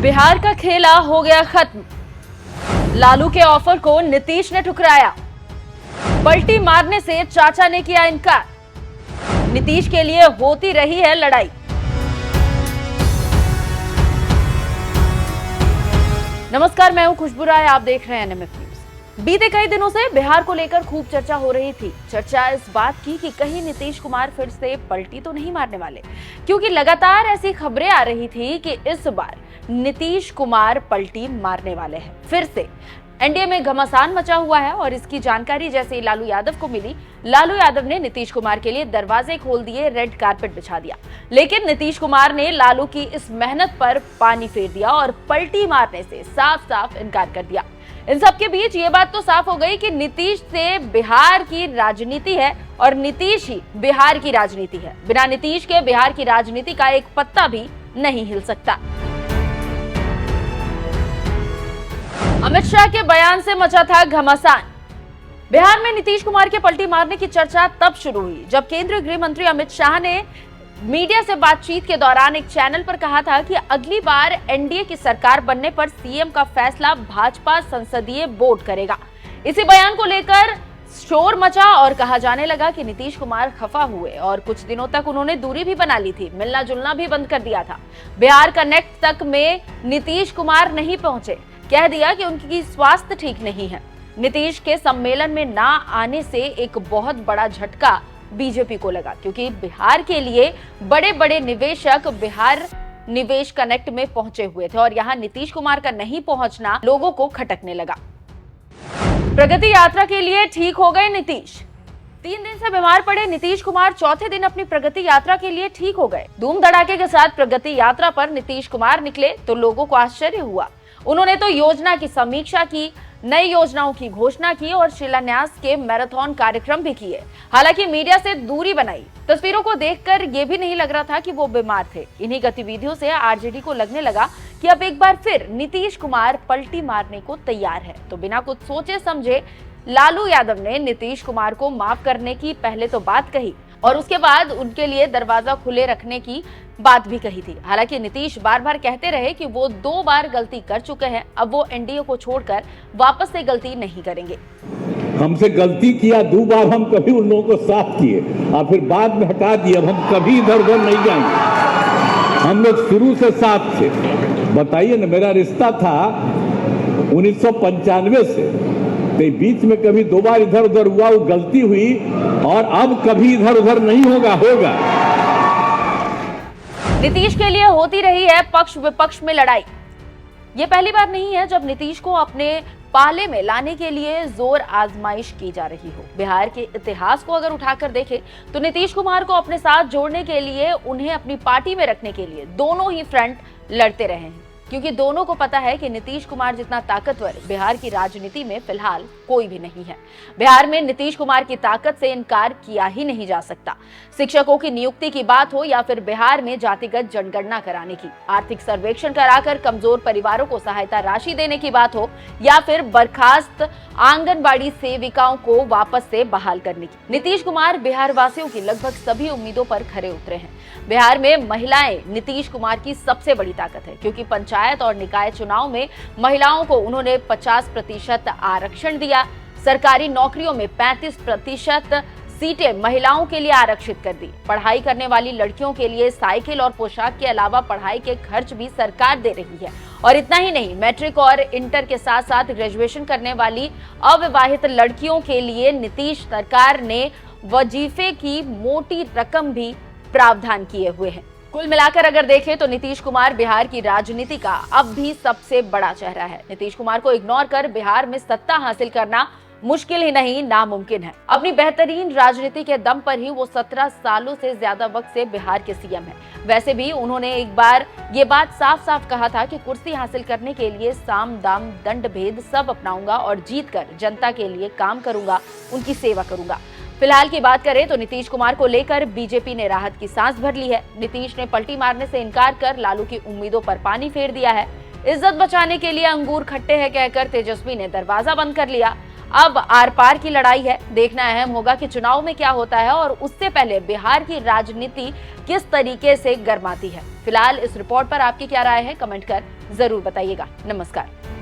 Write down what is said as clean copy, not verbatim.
बिहार का खेला हो गया खत्म। लालू के ऑफर को नीतीश ने ठुकराया। पलटी मारने से चाचा ने किया इनकार। नीतीश के लिए होती रही है लड़ाई। नमस्कार, मैं हूं खुशबू राय, आप देख रहे हैं एनएमएफ न्यूज। बीते कई दिनों से बिहार को लेकर खूब चर्चा हो रही थी। चर्चा इस बात की कि कहीं नीतीश कुमार फिर से पलटी तो नहीं मारने वाले, क्योंकि लगातार ऐसी खबरें आ रही थी कि इस बार नीतीश कुमार पलटी मारने वाले हैं। फिर से एनडीए में घमासान मचा हुआ है और इसकी जानकारी जैसे ही लालू यादव को मिली, लालू यादव ने नीतीश कुमार के लिए दरवाजे खोल दिए, रेड कारपेट बिछा दिया। लेकिन नीतीश कुमार ने लालू की इस मेहनत पर पानी फेर दिया और पलटी मारने से साफ साफ इनकार कर दिया। इन सबके बीच ये बात तो साफ हो गई कि नीतीश से बिहार की राजनीति है और नीतीश ही बिहार की राजनीति है। बिना नीतीश के बिहार की राजनीति का एक पत्ता भी नहीं हिल सकता। अमित शाह के बयान से मचा था घमासान। बिहार में नीतीश कुमार के पलटी मारने की चर्चा तब शुरू हुई जब केंद्रीय गृह मंत्री अमित शाह ने मीडिया से बातचीत के दौरान एक चैनल पर कहा था कि अगली बार एनडीए की सरकार बनने पर सीएम का फैसला भाजपा संसदीय बोर्ड करेगा। इसी बयान को लेकर शोर मचा और कहा जाने लगा कि नीतीश कुमार खफा हुए और कुछ दिनों तक उन्होंने दूरी भी बना ली थी, मिलना जुलना भी बंद कर दिया था। बिहार कनेक्ट तक में नीतीश कुमार नहीं पहुंचे, कह दिया कि उनकी स्वास्थ्य ठीक नहीं है। नीतीश के सम्मेलन में ना आने से एक बहुत बड़ा झटका बीजेपी को लगा, क्योंकि बिहार के लिए बड़े बड़े निवेशक बिहार निवेश कनेक्ट में पहुंचे हुए थे और यहां नीतीश कुमार का नहीं पहुंचना लोगों को खटकने लगा। प्रगति यात्रा के लिए ठीक हो गए नीतीश। 3 दिन से बीमार पड़े नीतीश कुमार चौथे दिन अपनी प्रगति यात्रा के लिए ठीक हो गए। धूम धड़ाके के साथ प्रगति यात्रा पर नीतीश कुमार निकले तो लोगों को आश्चर्य हुआ। उन्होंने तो योजना की समीक्षा की, नई योजनाओं की घोषणा की और शिलान्यास के मैराथन कार्यक्रम भी किए। हालांकि मीडिया से दूरी बनाई। तस्वीरों को देखकर यह भी नहीं लग रहा था कि वो बीमार थे। इन्हीं गतिविधियों से आरजेडी को लगने लगा कि अब एक बार फिर नीतीश कुमार पलटी मारने को तैयार है। तो बिना कुछ सोचे समझे लालू यादव ने नीतीश कुमार को माफ करने की पहले तो बात कही और उसके बाद उनके लिए दरवाजा खुले रखने की बात भी कही थी। हालांकि नीतीश बार बार कहते रहे कि वो 2 बार गलती कर चुके हैं, अब वो एनडीए को छोड़कर वापस से गलती नहीं करेंगे। हमसे गलती किया 2 बार, हम कभी उन लोगों को साफ किए और फिर बाद में हटा दिए। अब हम कभी इधर उधर नहीं जाएंगे, हम लोग शुरू से साफ थे। बताइए ना, मेरा रिश्ता था 1995 से, तो बीच में कभी 2 बार इधर उधर हुआ, वो गलती हुई और अब कभी इधर उधर नहीं होगा। नीतीश के लिए होती रही है पक्ष विपक्ष में लड़ाई। ये पहली बार नहीं है जब नीतीश को अपने पाले में लाने के लिए जोर आजमाइश की जा रही हो। बिहार के इतिहास को अगर उठाकर देखें तो नीतीश कुमार को अपने साथ जोड़ने के लिए, उन्हें अपनी पार्टी में रखने के लिए दोनों ही फ्रंट लड़ते रहे हैं, क्योंकि दोनों को पता है कि नीतीश कुमार जितना ताकतवर बिहार की राजनीति में फिलहाल कोई भी नहीं है। बिहार में नीतीश कुमार की ताकत से इनकार किया ही नहीं जा सकता। शिक्षकों की नियुक्ति की बात हो या फिर बिहार में जातिगत जनगणना कराने की, आर्थिक सर्वेक्षण कराकर कमजोर परिवारों को सहायता राशि देने की बात हो या फिर बर्खास्त आंगनबाड़ी सेविकाओं को वापस से बहाल करने की, नीतीश कुमार बिहार वासियों की लगभग सभी उम्मीदों पर खरे उतरे हैं। बिहार में महिलाएं नीतीश कुमार की सबसे बड़ी ताकत है, क्योंकि पंचायत और निकाय चुनाव में महिलाओं को उन्होंने 50% आरक्षण दिया। सरकारी नौकरियों में 35% सीटें महिलाओं के लिए आरक्षित कर दी। पढ़ाई करने वाली लड़कियों के लिए साइकिल और पोशाक के अलावा पढ़ाई के खर्च भी सरकार दे रही है। और इतना ही नहीं, मैट्रिक और इंटर के साथ साथ ग्रेजुएशन करने वाली अविवाहित लड़कियों के लिए नीतीश सरकार ने वजीफे की मोटी रकम भी प्रावधान किए हुए हैं। कुल मिलाकर अगर देखें तो नीतीश कुमार बिहार की राजनीति का अब भी सबसे बड़ा चेहरा है। नीतीश कुमार को इग्नोर कर बिहार में सत्ता हासिल करना मुश्किल ही नहीं, नामुमकिन है। अपनी बेहतरीन राजनीति के दम पर ही वो 17 सालों से ज्यादा वक्त से बिहार के सीएम है। वैसे भी उन्होंने एक बार ये बात साफ साफ कहा था कि कुर्सी हासिल करने के लिए साम दाम दंड भेद सब अपनाऊंगा और जीतकर जनता के लिए काम करूंगा, उनकी सेवा करूंगा। फिलहाल की बात करें तो नीतीश कुमार को लेकर बीजेपी ने राहत की सांस भर ली है। नीतीश ने पलटी मारने से इनकार कर लालू की उम्मीदों पर पानी फेर दिया है। इज्जत बचाने के लिए अंगूर खट्टे हैं कहकर तेजस्वी ने दरवाजा बंद कर लिया। अब आर पार की लड़ाई है। देखना अहम होगा कि चुनाव में क्या होता है और उससे पहले बिहार की राजनीति किस तरीके से गर्माती है। फिलहाल इस रिपोर्ट पर आपकी क्या राय है, कमेंट कर जरूर बताइएगा। नमस्कार।